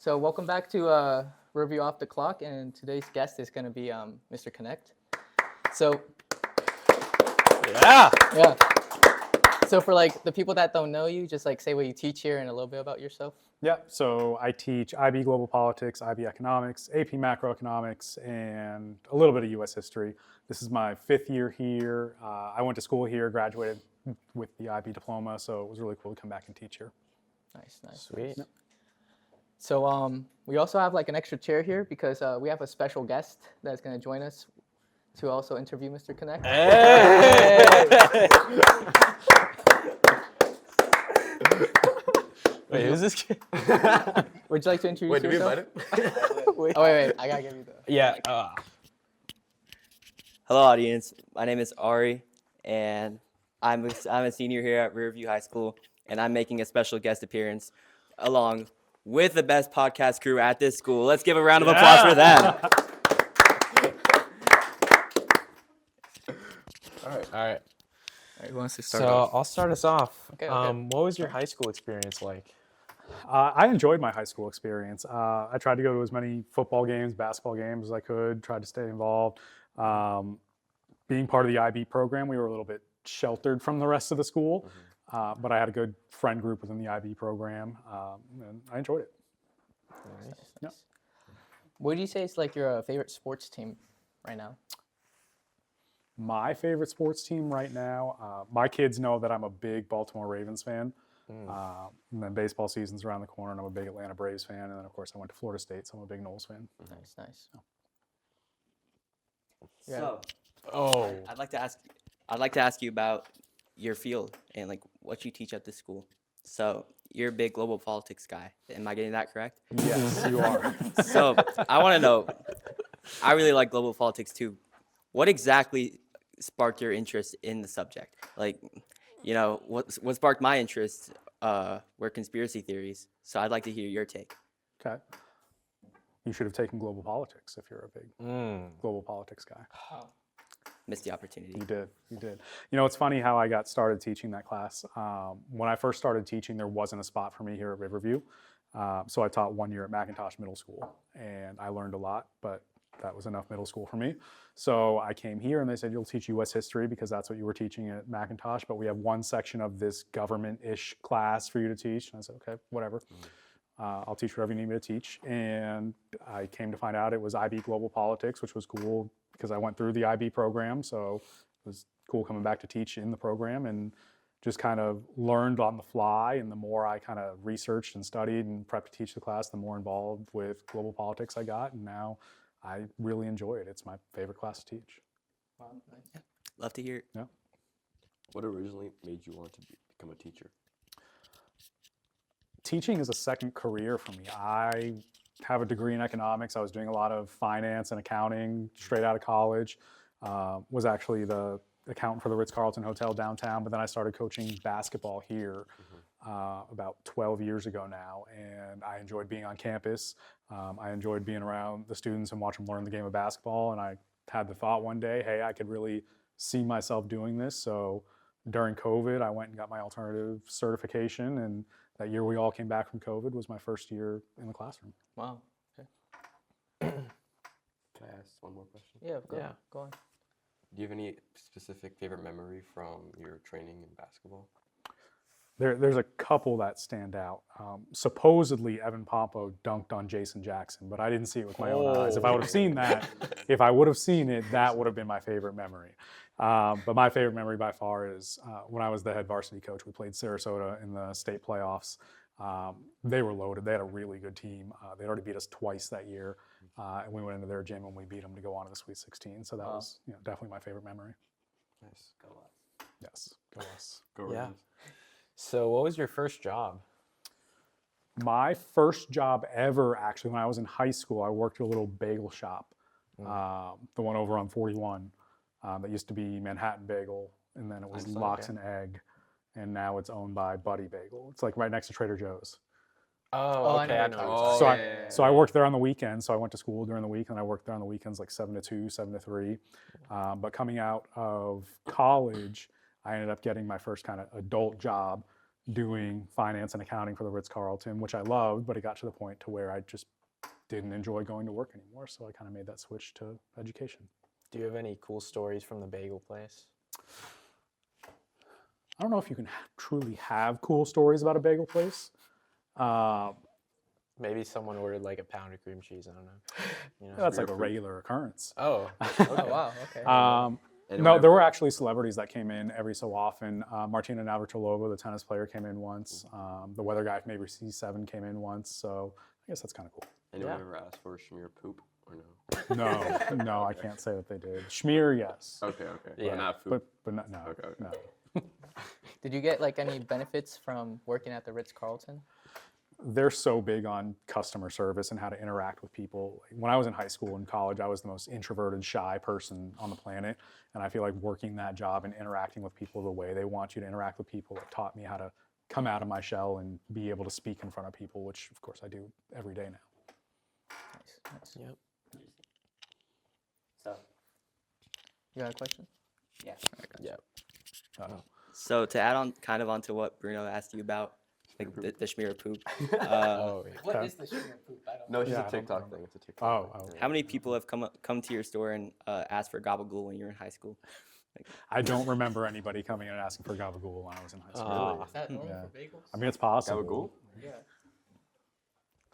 So welcome back to Riverview Off the Clock, and today's guest is going to be Mr. Knecht. So, yeah. So for like the people that don't know you, just like say what you teach here and a little bit about yourself. Yeah, so I teach IB Global Politics, IB Economics, AP Macroeconomics, and a little bit of U.S. history. This is my 5th year here. I went to school here, graduated with the IB diploma, so it was really cool to come back and teach here. Nice. Sweet. Yep. So we also have like an extra chair here because we have a special guest that's going to join us to also interview Mr. Knecht. Hey! Wait, who's this kid? Would you like to introduce Wait, did we yourself? invite him? Wait. I got to give you the... Yeah. Hello, audience. My name is Ari, and I'm a senior here at Riverview High School, and I'm making a special guest appearance along with the best podcast crew at this school. Let's give a round of applause for them. All right. Who wants to start So off? I'll start us off. Okay. What was your high school experience like? I enjoyed my high school experience. I tried to go to as many football games, basketball games as I could, tried to stay involved. Being part of the IB program, we were a little bit sheltered from the rest of the school. But I had a good friend group within the IB program, and I enjoyed it. Nice. Yeah. What do you say is like your favorite sports team right now? My favorite sports team right now, my kids know that I'm a big Baltimore Ravens fan. And then baseball season's around the corner, and I'm a big Atlanta Braves fan. And then, of course, I went to Florida State, so I'm a big Knowles fan. Nice. So, Oh. I'd like to ask you about your field and like what you teach at this school. So, you're a big global politics guy. Am I getting that correct? Yes, you are. So, I want to know. I really like global politics too. What exactly sparked your interest in the subject? Like, you know, what sparked my interest were conspiracy theories. So I'd like to hear your take. Okay. You should have taken global politics if you're a big global politics guy. Missed the opportunity. You did. You know, it's funny how I got started teaching that class. When I first started teaching, there wasn't a spot for me here at Riverview. So I taught 1 year at McIntosh Middle School, and I learned a lot, but that was enough middle school for me. So I came here and they said, you'll teach U.S. history because that's what you were teaching at McIntosh, but we have one section of this government-ish class for you to teach. And I said, okay, whatever. I'll teach whatever you need me to teach. And I came to find out it was IB Global Politics, which was cool because I went through the IB program. So it was cool coming back to teach in the program and just kind of learned on the fly. And the more I kind of researched and studied and prepped to teach the class, the more involved with global politics I got. And now I really enjoy it. It's my favorite class to teach. Wow, nice. Love to hear it. Yeah. What originally made you want to become a teacher? Teaching is a second career for me. I have a degree in economics. I was doing a lot of finance and accounting straight out of college. Was actually the accountant for the Ritz-Carlton Hotel downtown, but then I started coaching basketball here about 12 years ago now, and I enjoyed being on campus. I enjoyed being around the students and watching them learn the game of basketball, and I had the thought one day, hey, I could really see myself doing this. So during COVID, I went and got my alternative certification, and that year we all came back from COVID was my first year in the classroom. Wow. Okay. Can I ask one more question? Yeah, go on. Do you have any specific favorite memory from your training in basketball? There's a couple that stand out. Supposedly, Evan Pompo dunked on Jason Jackson, but I didn't see it with my own eyes. If I would have seen that, that would have been my favorite memory. But my favorite memory by far is when I was the head varsity coach. We played Sarasota in the state playoffs. They were loaded. They had a really good team. They'd already beat us twice that year, and we went into their gym and we beat them to go on to the Sweet 16. So that was definitely my favorite memory. Nice. Go us. Yes, go us. Go Yeah. Ravens. So what was your first job? My first job ever, actually, when I was in high school, I worked at a little bagel shop, the one over on 41. That used to be Manhattan Bagel, and then it was Lox and Egg, and now it's owned by Buddy Bagel. It's like right next to Trader Joe's. Oh, I okay. know I what know. you're talking So I worked there on the weekends. So I went to school during the week, and I worked there on the weekends like 7 to 2, 7 to 3. But coming out of college, I ended up getting my first kind of adult job doing finance and accounting for the Ritz-Carlton, which I loved, but it got to the point to where I just didn't enjoy going to work anymore. So I kind of made that switch to education. Do you have any cool stories from the bagel place? I don't know if you can truly have cool stories about a bagel place. Maybe someone ordered like a pound of cream cheese. I don't know. You know? That's like a regular occurrence. Oh. Oh wow. Okay. No, there were actually celebrities that came in every so often. Martina Navratilova, the tennis player, came in once. The weather guy from ABC 7 came in once. So I guess that's kind of cool. Anyone Yeah. ever asked for a schmear poop or no? No, I can't say that they did. Schmear, yes, Okay. Yeah. But not food. but no, Okay. no. Did you get like any benefits from working at the Ritz-Carlton? They're so big on customer service and how to interact with people. When I was in high school and college, I was the most introverted, shy person on the planet. And I feel like working that job and interacting with people the way they want you to interact with people, it taught me how to come out of my shell and be able to speak in front of people, which of course I do every day now. Nice. Yep. So, You got a question? yeah. Yep. So to add on kind of onto what Bruno asked you about, like the schmear poop. Oh, yeah. What Okay. is the sugar poop? I don't No, it's Yeah, just I a don't TikTok remember. thing. It's a TikTok Oh, thing. How many people have come to your store and asked for gabagool when you were in high school? I don't remember anybody coming in and asking for gabagool when I was in high school. Ah. Is that normal Yeah. for bagels? I mean, it's possible. Gabagool? Yeah.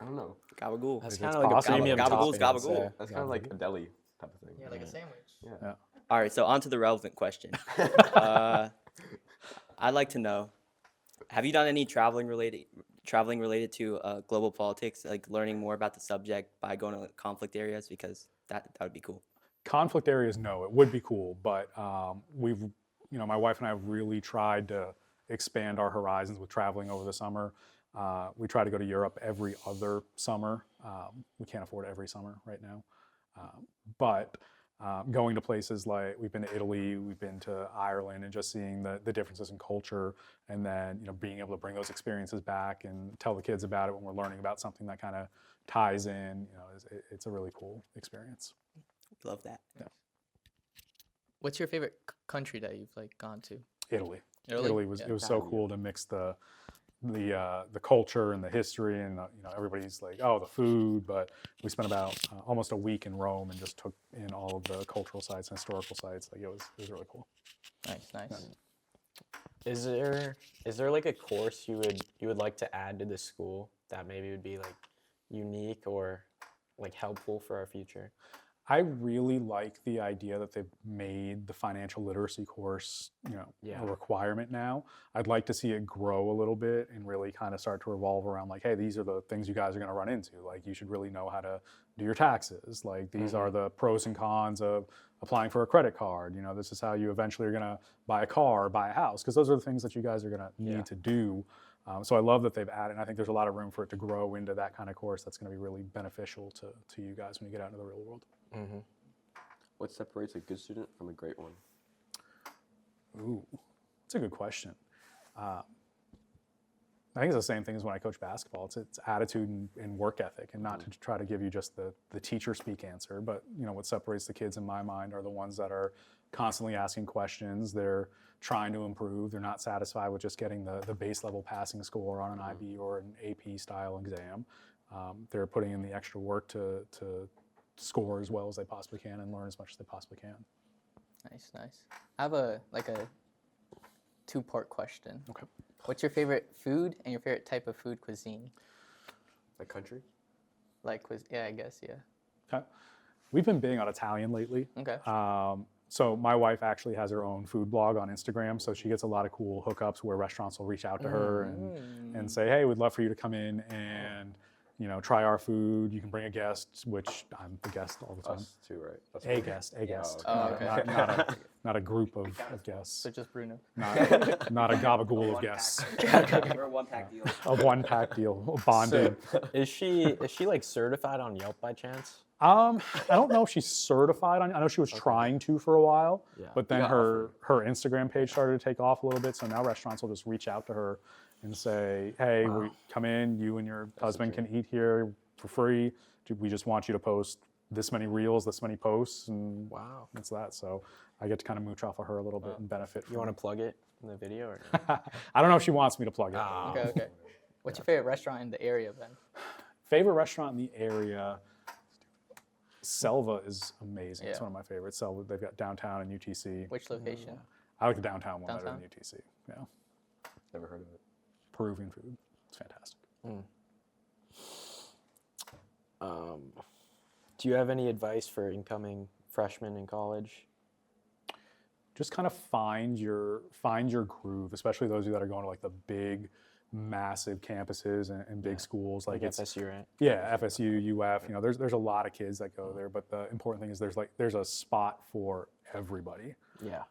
I don't know. Gabagool. That's It's kind of like a possible. premium Gabagool's topping, I'd gabagool. say. That's kind of like a deli type of thing. Yeah, like a sandwich. Yeah. All right, so on to the relevant question. I'd like to know, have you done any traveling related to global politics, like learning more about the subject by going to conflict areas? Because that would be cool. Conflict areas, no, it would be cool, but my wife and I have really tried to expand our horizons with traveling over the summer. We try to go to Europe every other summer. We can't afford every summer right now, but going to places like we've been to Italy, we've been to Ireland, and just seeing the differences in culture, and then being able to bring those experiences back and tell the kids about it when we're learning about something that kind of ties in. It's a really cool experience. Love that. What's your favorite country that you've like gone to? Italy. Italy? Italy was Yeah. it was so cool to mix the culture and the history, and everybody's like, oh, the food, but we spent about almost a week in Rome and just took in all of the cultural sites and historical sites. Like it was really cool. Nice. Is there like a course you would like to add to the school that maybe would be like unique or like helpful for our future? I really like the idea that they've made the financial literacy course, Yeah. a requirement now. I'd like to see it grow a little bit and really kind of start to revolve around like, hey, these are the things you guys are going to run into. Like, you should really know how to do your taxes. Like, these are the pros and cons of applying for a credit card. This is how you eventually are going to buy a car or buy a house, because those are the things that you guys are going to need to do. So I love that they've added, and I think there's a lot of room for it to grow into that kind of course that's going to be really beneficial to you guys when you get out into the real world. Mm-hmm. What separates a good student from a great one? Ooh, that's a good question. I think it's the same thing as when I coach basketball. It's attitude and work ethic, and not to try to give you just the teacher speak answer. But what separates the kids in my mind are the ones that are constantly asking questions. They're trying to improve. They're not satisfied with just getting the base level passing score on an IB or an AP style exam. They're putting in the extra work to score as well as they possibly can and learn as much as they possibly can. Nice. I have a two-part question. Okay. What's your favorite food and your favorite type of food cuisine? Like country? Yeah, I guess, yeah. Okay. We've been big on Italian lately. Okay. So my wife actually has her own food blog on Instagram, so she gets a lot of cool hookups where restaurants will reach out to her and say, hey, we'd love for you to come in and try our food. You can bring a guest, which I'm the guest all the time. Us too, right? That's A guest. Oh, okay. Not a group of guests. So just Bruno. Not a gabagool of guests. We're a one-pack deal. A one-pack deal, bonded. Is she like certified on Yelp by chance? I don't know if she's certified on. I know she was trying to for a while, Yeah. but then got her Instagram page started to take off a little bit. So now restaurants will just reach out to her and say, "Hey, we come in. You and your husband can eat here for free. We just want you to post this many reels, this many posts, and Wow. that's that." So I get to kind of mooch off of her a little bit and benefit. You want to plug it? in the video? Or no? I don't know if she wants me to plug it. Ah. Okay, okay. What's your favorite restaurant in the area then? Favorite restaurant in the area? Selva is amazing. It's Yeah. one of my favorites. Selva, they've got downtown and UTC. Which location? I like the downtown one better Downtown? than UTC. Yeah. Never heard of it. Peruvian food. It's fantastic. Do you have any advice for incoming freshmen in college? Just kind of find your groove, especially those of you that are going to like the big, massive campuses and big schools. Like it's FSU, right? yeah, FSU, UF. You know, there's a lot of kids that go there, but the important thing is there's a spot for everybody. Yeah.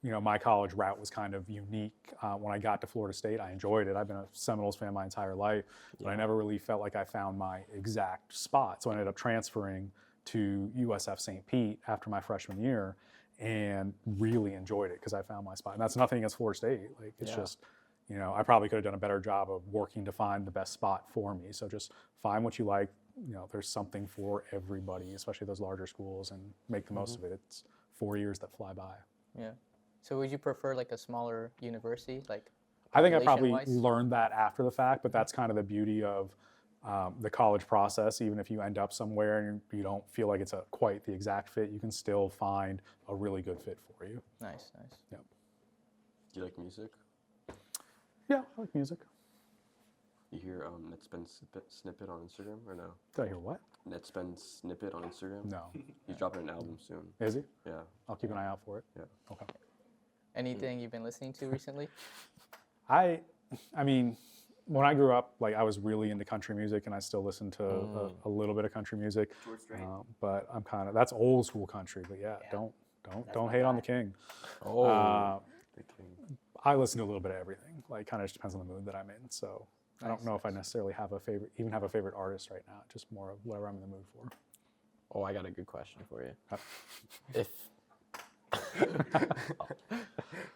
You know, my college route was kind of unique. When I got to Florida State, I enjoyed it. I've been a Seminoles fan my entire life, but I never really felt like I found my exact spot. So I ended up transferring to USF St. Pete after my freshman year and really enjoyed it because I found my spot. And that's nothing against Florida State. Like, it's just, you know, I probably could have done a better job of working to find the best spot for me. So just find what you like. You know, there's something for everybody, especially those larger schools, and make the most of it. It's 4 years that fly by. Yeah. So would you prefer like a smaller university, like? I think I probably population-wise? learned that after the fact, but that's kind of the beauty of the college process. Even if you end up somewhere and you don't feel like it's quite the exact fit, you can still find a really good fit for you. Nice, nice. Yeah. Do you like music? Yeah, I like music. You hear Netspend Snippet on Instagram or no? Did I hear what? Netspend Snippet on Instagram? No. He's dropping an album soon. Is he? Yeah. I'll keep an eye out for it. Yeah. Okay. Anything you've been listening to recently? I mean, when I grew up, like I was really into country music, and I still listen to a little bit of country music. George Strait. But I'm kind of that's old school country. But yeah, don't my hate on the vibe. king. Oh. Big thing. I listen to a little bit of everything. Like, kind of just depends on the mood that I'm in. So I don't know if I necessarily have a favorite artist right now. Just more of whatever I'm in the mood for. Oh, I got a good question for you. Uh, If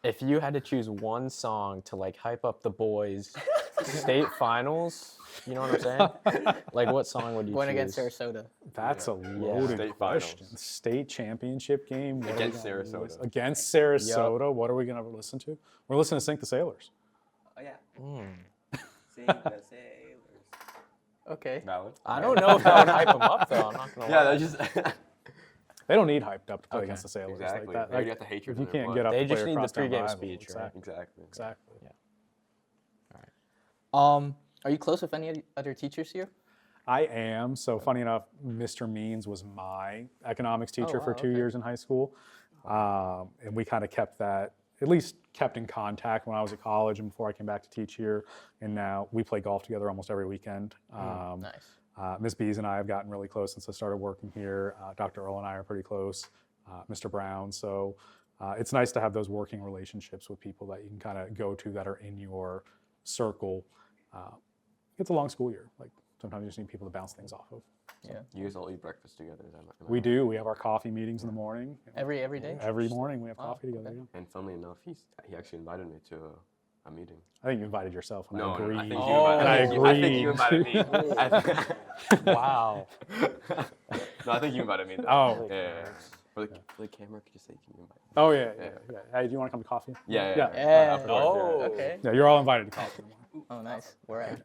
if you had to choose one song to like hype up the boys state finals, you know what I'm saying? Like, what song would you Going choose? against Sarasota. That's a loaded State question. finals. State championship game what are we Against gonna Sarasota. listen- Against Sarasota. What are we going to listen to? We're listening to Sink the Sailors. Oh yeah. Mm. Sing the sailors. Okay. Valid. I don't know if that would hype them up though. I'm not gonna Yeah, lie. that's just. They don't need hyped up to play Okay. against the Sailors Exactly. like that. They already Like, got the hatred if you in their can't blood. get up They to play just a need the crosstown pregame rival, speech, right? Exactly. Exactly. Exactly. Are you close with any other teachers here? I am. So funny enough, Mr. Means was my economics teacher for wow, 2 okay. years in high school. And we kind of kept that, at least kept in contact when I was at college and before I came back to teach here. And now we play golf together almost every weekend. Nice. Miss Bees and I have gotten really close since I started working here. Dr. Earl and I are pretty close. Mr. Brown. So it's nice to have those working relationships with people that you can kind of go to that are in your circle. It's a long school year. Like, sometimes you just need people to bounce things off of. Yeah. You guys all eat breakfast together. Am I We right? do. We have our coffee meetings in the morning. Every day? Every morning we have Wow, coffee together. okay. Yeah. And funnily enough, he actually invited me to a meeting. I think you invited yourself, and No, I agreed. I think you Oh. invited me. I I think you agreed. invited me. I Wow. No, I think you invited me. Though. Oh. Yeah. For the camera, could you say, can you invite me? Oh yeah. Hey, do you want to come to coffee? Yeah. Yeah. Of course, Oh. yeah. Okay. Yeah, you're all invited to coffee in the morning. Oh, nice. Where at?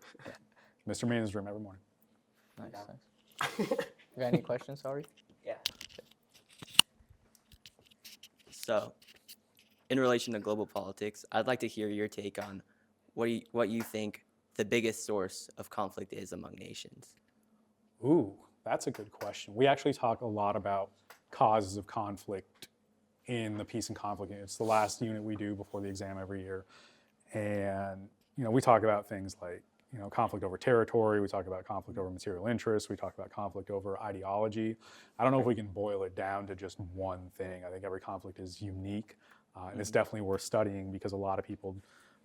Mr. Means' room every morning. Nice, nice. You got any questions, sorry? Yeah. So, in relation to global politics, I'd like to hear your take on what you think the biggest source of conflict is among nations. Ooh, that's a good question. We actually talk a lot about causes of conflict in the Peace and Conflict Unit. It's the last unit we do before the exam every year. And, you know, we talk about things like, you know, conflict over territory. We talk about conflict over material interests. We talk about conflict over ideology. I don't know if we can boil it down to just one thing. I think every conflict is unique. And it's definitely worth studying because a lot of people,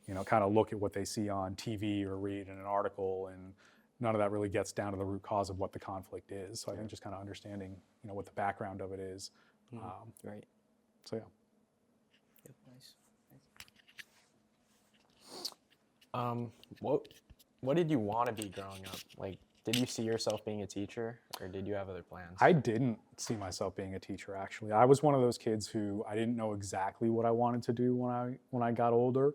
you know, kind of look at what they see on TV or read in an article, and none of that really gets down to the root cause of what the conflict is. So I think just kind of understanding, you know, what the background of it is. Right. So yeah. Nice. What did you want to be growing up? Like, Did you see yourself being a teacher, or did you have other plans? I didn't see myself being a teacher, actually. I was one of those kids who I didn't know exactly what I wanted to do when I got older,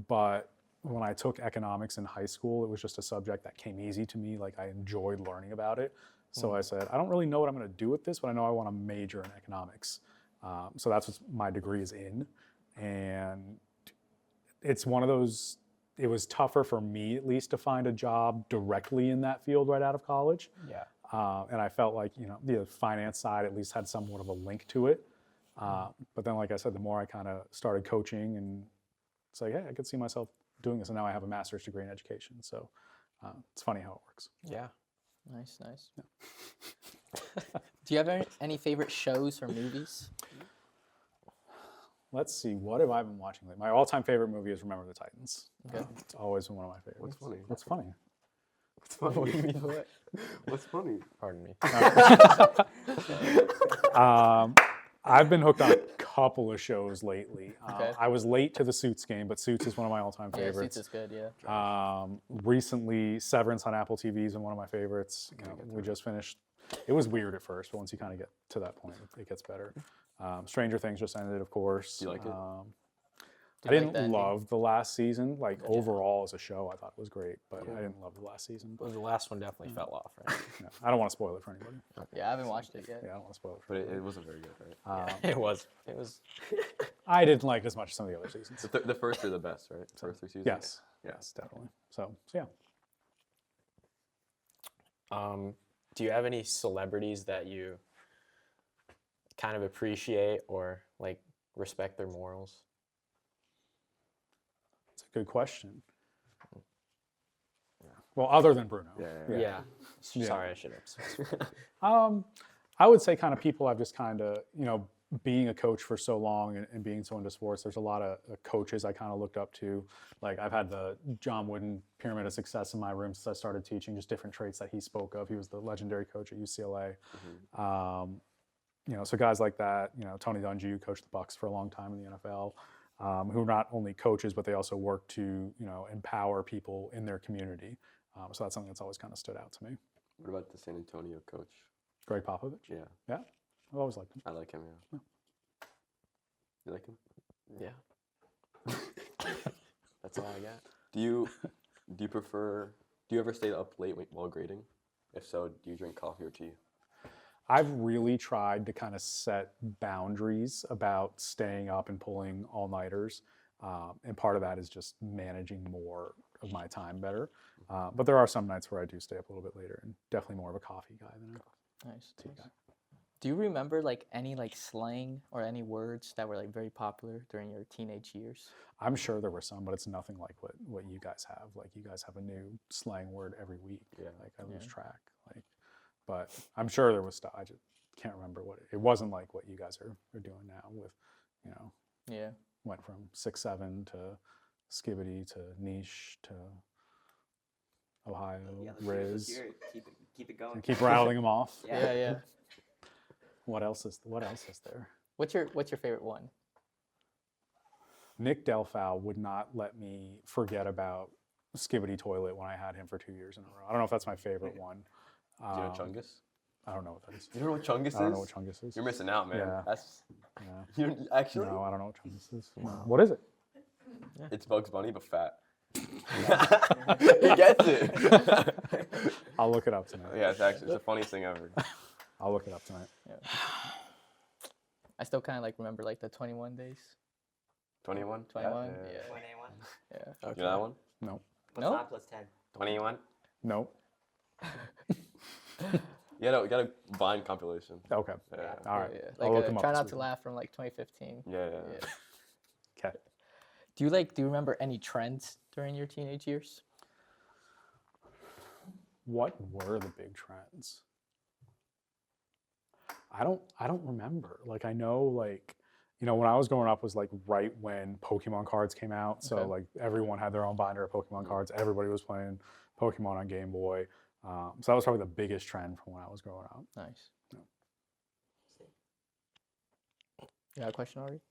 but when I took economics in high school, it was just a subject that came easy to me. Like I enjoyed learning about it. So I said, I don't really know what I'm going to do with this, but I know I want to major in economics. So that's what my degree is in. And it's one of those, it was tougher for me at least to find a job directly in that field right out of college. Yeah. And I felt like, the finance side at least had somewhat of a link to it. But then, like I said, the more I kind of started coaching, and it's like, hey, I could see myself doing this. And now I have a master's degree in education. So it's funny how it works. Yeah. Nice. Do you have any favorite shows or movies? Let's see, what have I been watching lately? My all-time favorite movie is Remember the Titans. Okay. It's always been one of my favorites. What's funny? What's funny? What's funny? What's funny? Pardon me. I've been hooked on a couple of shows lately. Okay. I was late to the Suits game, but Suits is one of my all-time Yeah, favorites. Suits is good, yeah. Recently, Severance on Apple TV has been one of my favorites. We just finished. It was weird at first, but once you kind of get to that point, it gets better. Stranger Things just ended, of course. Do you like it? I didn't love the last season. Like overall as a show, I thought it was great, but I didn't love the last season. Well, the last one definitely fell off, right? Yeah, I don't want to spoil it for anybody. Yeah, I haven't watched it yet. Yeah, I don't want to spoil it for But anybody. it wasn't very good, right? It was. I didn't like it as much as some of the other seasons. The first are the best, right? First 3 seasons? Yes, yes, definitely. So yeah. Do you have any celebrities that you kind of appreciate or like respect their morals? It's a good question. Well, other than Bruno. Yeah. Sorry, I should have. I would say kind of people I've just kind of, being a coach for so long and being so into sports, there's a lot of coaches I kind of looked up to. Like I've had the John Wooden Pyramid of Success in my room since I started teaching, just different traits that he spoke of. He was the legendary coach at UCLA. So guys like that, Tony Dungy, who coached the Bucks for a long time in the NFL, who are not only coaches, but they also work to, empower people in their community. So that's something that's always kind of stood out to me. What about the San Antonio coach? Greg Popovich? Yeah. Yeah, I've always liked him. I like him, yeah. You like him? Yeah. That's all I got. Do you ever stay up late while grading? If so, do you drink coffee or tea? I've really tried to kind of set boundaries about staying up and pulling all-nighters. And part of that is just managing more of my time better. But there are some nights where I do stay up a little bit later, and definitely more of a coffee guy than a Nice. tea guy. Do you remember like any like slang or any words that were like very popular during your teenage years? I'm sure there were some, but it's nothing like what you guys have. Like you guys have a new slang word every week. Yeah. Like I lose track. But I'm sure there was stuff. I just can't remember what it wasn't like what you guys are doing now with, Yeah. went from 6'7" to skibbity to niche to Ohio, Riz. Keep it going. And keep rattling them off. Yeah. What else is there? What's your favorite one? Nick Delfau would not let me forget about Skibbity Toilet when I had him for 2 years in a row. I don't know if that's my favorite one. Do you know Chungus? I don't know what that is. You don't know what Chungus is? I don't know what Chungus is. You're missing out, man. Yeah. That's Yeah. you don't, actually. No, I don't know what Chungus is. What is it? It's Bugs Bunny, but fat. He gets it. I'll look it up tonight. Yeah, it's the funniest thing ever. I'll look it up tonight. Yeah. I still kind of like remember like the 21 days. 21? 21. Yeah. Yeah. 21. Yeah. You know that one? No. What's No? 9 plus 10? 21? No. You got a Vine compilation. Okay. Yeah. All right. Yeah. I'll look Like them up Try this Not to weekend. Laugh from like 2015. Yeah. Yeah. Okay. Do you remember any trends during your teenage years? What were the big trends? I don't remember. Like I know when I was growing up was like right when Pokemon cards came out. So Okay. like everyone had their own binder of Pokemon cards. Everybody was playing Pokemon on Game Boy. So that was probably the biggest trend from when I was growing up. Nice. Yeah. You got a question already?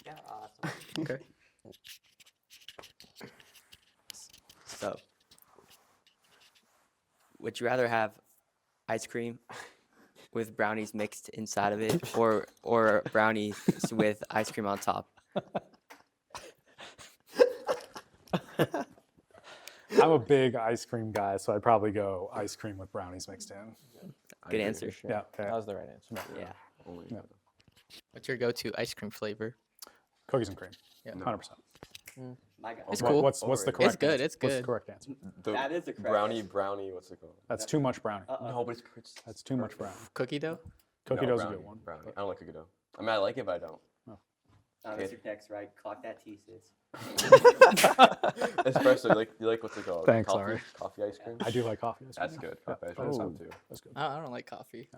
Yeah, awesome. Okay. So, would you rather have ice cream with brownies mixed inside of it, or brownies with ice cream on top? I'm a big ice cream guy, so I'd probably go ice cream with brownies mixed in. Good answer. Yeah, That was the right answer. Yeah. Only. Yeah. What's your go-to ice cream flavor? Cookies and cream. Yeah. 100%. My God. It's cool. What's the Overrated. correct It's good, answer? it's What's the good. correct answer? The That is the correct brownie, answer. brownie. What's it called? That's too much brownie. No, but it's That's too much brownie. Cookie dough? Cookie no, dough's a brownie, good one. Brownie. I don't like cookie dough. I mean, I like it, but I don't. Mr. Knecht, right? Clock that T, sis. Especially you like what's it called? Thanks, coffee, Ari. coffee ice cream. I do like coffee ice cream. That's good. Yeah, Coffee ice that cream is sound good. too. That's good. I don't like coffee.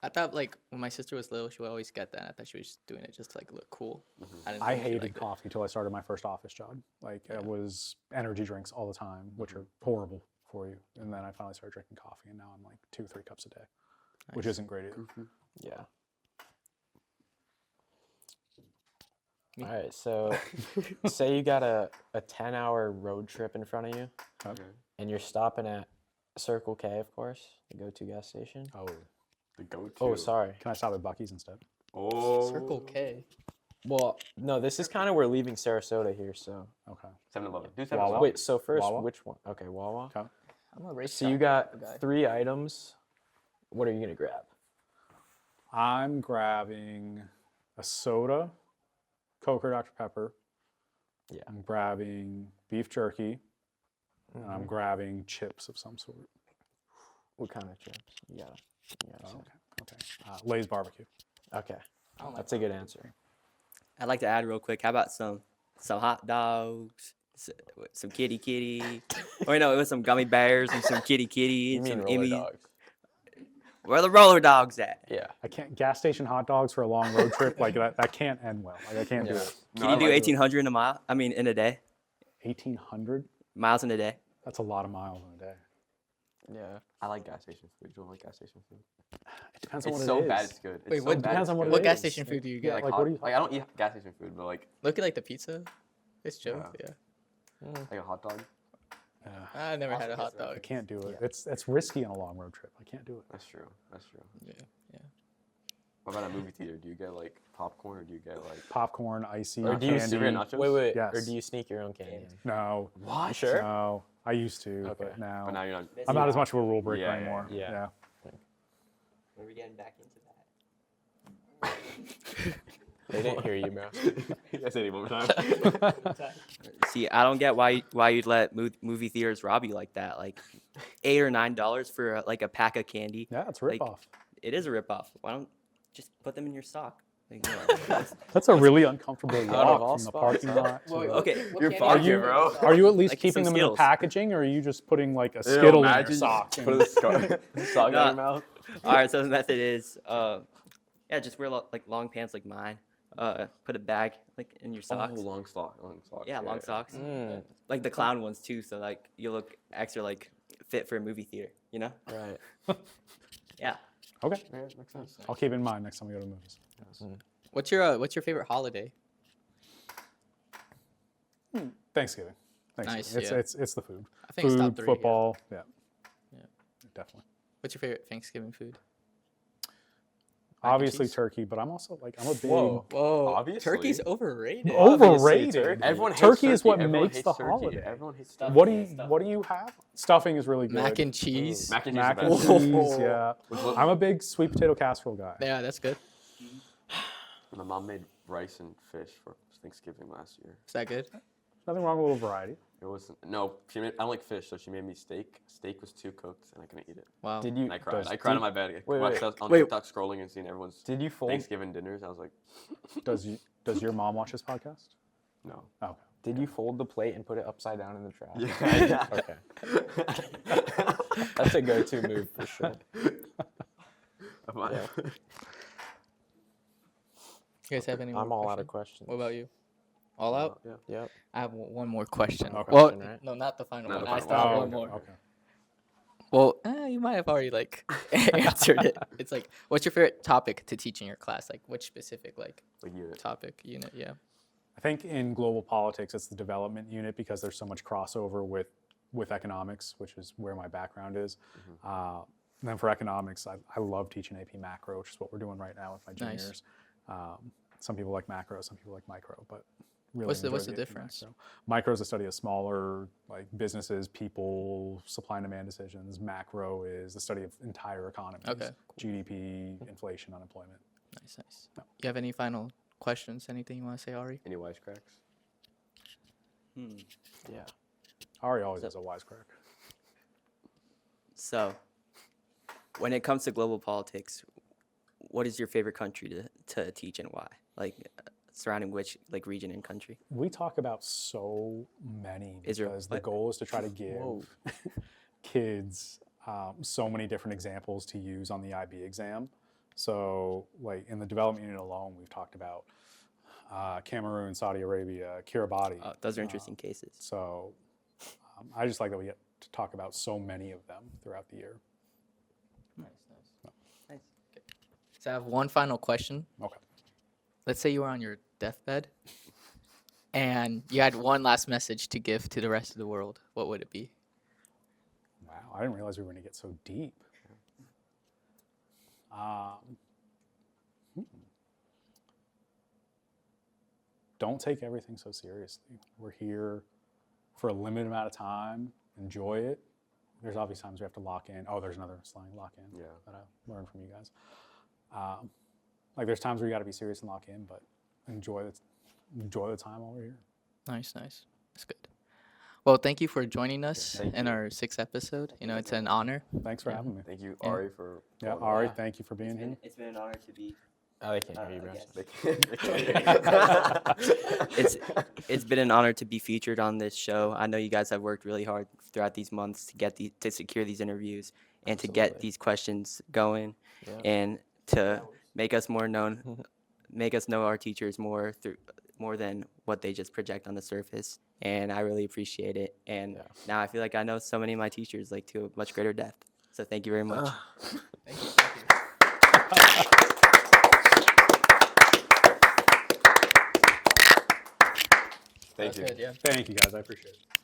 I thought like when my sister was little, she would always get that. I thought she was just doing it just to like look cool. Didn't I think she hated liked it. coffee till I started my first office job. Like it was energy drinks all the time, which are horrible for you. And then I finally started drinking coffee, and now I'm like 2-3 cups a day, which Nice. isn't great either. Yeah. Me. All right, so say you got a 10-hour road trip in front of you, Okay. and you're stopping at Circle K, of course, the go-to gas station. Oh, The go-to. Oh, sorry. can I stop at Buc-ee's instead? Oh. Circle K. Well, no, this is kind of we're leaving Sarasota here, so. Okay. 7-Eleven. Do Wawa. 7-Eleven. Wait, so first, Wawa? which one? Okay, Wawa. Okay. I'm a race. So you got 3 items. What are you gonna grab? I'm grabbing a soda, Coke or Dr. Pepper. Yeah. I'm grabbing beef jerky, and I'm grabbing chips of some sort. What kind of chips? You gotta Oh, say. okay. Lay's barbecue. Okay, I don't like that's a good answer. I'd like to add real quick. How about some hot dogs, some kitty, or no, it was some gummy bears and some kitty, You mean some roller Emmy. dogs? Where are the roller dogs at? Yeah. I can't gas station hot dogs for a long road trip like that can't end well. Like I can't do Yeah. it. Can you do 1,800 in a mile? I mean, in a day. 1,800? Miles in a day. That's a lot of miles in a day. Yeah. I like gas station food. You don't like gas station food? It depends on It's what so it is. bad it's good. It's Wait, so what- bad, Depends it's on what good. it What gas is. station food do you Yeah, get? Like, like, hot, what do you- like I don't eat gas station food, but Look at like the pizza. It's joke. Yeah. Yeah. like a hot dog. I never had a hot dog. I can't do it. It's risky on a long road trip. I can't do it. That's true. That's true. Yeah. Yeah. What about a movie theater? Do you get like popcorn or do you get like Popcorn, icy, Or do you candy. nachos? Wait. Yes. Or do you sneak your own candy? in? No. What? Sure. No. I used to, Okay. but now But now you're not. I'm not as much of a rule breaker Yeah, yeah, anymore. yeah. When are we getting back into that? They didn't hear you, bro. I said it one more time. See, I don't get why you'd let movie theaters rob you like that. Like $8 or $9 for like a pack of candy. Yeah, it's a Like, ripoff. It is a ripoff. Why don't just put them in your sock? Like, That's a really uncomfortable of walk all from the spots, parking huh? lot. to the- okay, You're candy fucking, do you bro. get? Are you at least Like keeping some them in the Skittles. packaging, or are you just putting like a Skittle in your sock? Put and- a sock Nah. in your mouth. All right, so the method is, yeah, just wear like long pants like mine. Put a bag like in your socks. Oh, long socks. Long socks. Yeah, long socks. Mm, Like the clown ones too, so like you look extra like fit for a movie theater. You know? right. Yeah. Okay, Yeah, makes sense. I'll keep it in mind next time we go to the movies. What's your favorite holiday? Thanksgiving. Nice, It's, yeah. it's the food. I think it's Food, top 3. yeah. football. Yeah. Yeah. Definitely. What's your favorite Thanksgiving food? Obviously cheese? turkey, but I'm also like I'm a big Whoa. Whoa. Obviously. Turkey's overrated. overrated. turkey. Everyone hates Turkey is what Everyone makes hates the turkey. holiday. Everyone hates Stuffing. turkey. What do you have? Stuffing is really good. Mac and cheese. Mac and cheese. Mac is and the best. cheese, yeah. With what- I'm a big sweet potato casserole guy. Yeah, that's good. My mom made rice and fish for Thanksgiving last year. Is that good? Nothing wrong with a little variety. It wasn't. No, she made. I don't like fish, so she made me steak. Steak was too cooked, and I couldn't eat it. Wow. Did you And I cried. Does- I cried did- on my bed. Wait, I wait. was on Wait. TikTok scrolling and seeing everyone's did you fold Thanksgiving dinners. I was like, Does your mom watch this podcast? no. Oh, did you fold the plate and put it upside down in the trash? Yeah. Okay. That's a go-to move for sure. Yeah. You guys have any more I'm all out of questions? questions. What about you? All out? Yeah. Yep. I have one more question. Okay. Well, Question, right? no, not the final Not one. the I final still have one. one more. Okay. Well, you might have already like answered it. It's like, what's your favorite topic to teach in your class? Like, which specific like Like unit. topic unit? Yeah. I think in global politics, it's the development unit because there's so much crossover with with economics, which is where my background is. And then for economics, I love teaching AP macro, which is what we're doing right now with my Nice. juniors. Some people like macro, some people like micro, but really What's the enjoy the AP difference? Macro. Micro is the study of smaller like businesses, people, supply and demand decisions. Macro is the study of entire economies, Okay, GDP, inflation, unemployment. Nice, nice. You have any final questions? Anything you want to say, Ari? Any wisecracks? Yeah. Ari always has a wisecrack. So, when it comes to global politics, what is your favorite country to teach and why? Like, surrounding which like region and country? We talk about so many Israel. because the What? goal is to try to give kids so many different examples to use on the IB exam. So, like in the development unit alone, we've talked about Cameroon, Saudi Arabia, Kiribati. Those are interesting cases. So, I just like that we get to talk about so many of them throughout the year. Nice, nice. Okay. So I have one final question. Okay. Let's say you were on your deathbed and you had one last message to give to the rest of the world. What would it be? Wow, I didn't realize we were going to get so deep. Don't take everything so seriously. We're here for a limited amount of time. Enjoy it. There's obvious times we have to lock in. Oh, there's another slang, lock in, Yeah. that I learned from you guys. Like there's times where you got to be serious and lock in, but enjoy the time while we're here. Nice, nice. That's good. Well, thank you for joining us Thank in you. our 6th episode. You know, it's an honor. Thanks for having me. Thank you, Yeah. Ari, for. Yeah, pulling Ari, up. thank you for being here. It's been an honor to be. Oh, they can't hear you, bro. It's been an honor to be featured on this show. I know you guys have worked really hard throughout these months to get to secure these interviews and to get Absolutely. these questions going Yeah. and to make us more known, make us know our teachers more than what they just project on the surface. And I really appreciate it. And Yeah. now I feel like I know so many of my teachers like to a much greater depth. So thank you very much. Thank you. Thank you. Thank That's you. good, yeah. Thank you guys, I appreciate it.